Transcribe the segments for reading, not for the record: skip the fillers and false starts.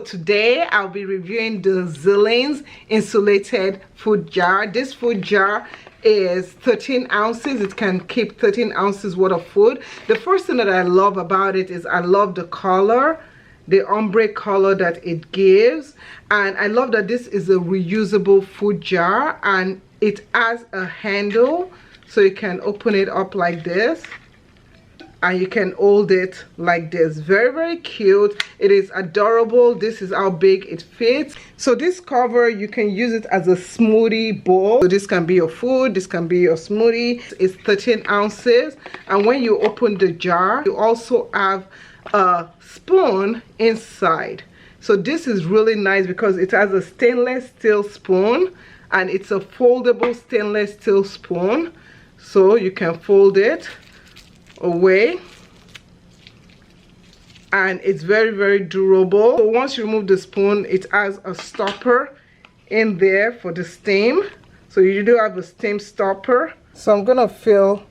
Today I'll be reviewing the ZLINS insulated food jar. This food jar is 13 ounces. It can keep 13 ounces worth of food. The first thing that I love about it is I love the color, the ombre color that it gives, and I love that this is a reusable food jar and it has a handle so you can open it up like this and you can hold it like this. Very cute. It is adorable. This is how big it fits. So this cover, you can use it as a smoothie bowl. So this can be your food, this can be your smoothie. It's 13 ounces, and when you open the jar, you also have a spoon inside. So this is really nice because it has a stainless steel spoon and it's a foldable stainless steel spoon, so you can fold it away and it's very durable. So once you remove the spoon, it has a stopper in there for the steam, so you do have a steam stopper. So I'm gonna fill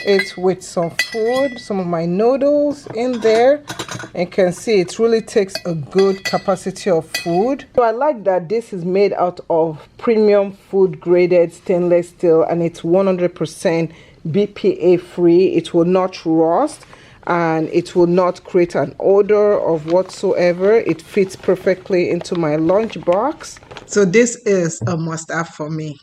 it with some food, some of my noodles in there, and you can see it really takes a good capacity of food. So I like that this is made out of premium food graded stainless steel and it's 100% BPA free. It will not rust and it will not create an odor of whatsoever. It fits perfectly into my lunch box. So this is a must-have for me.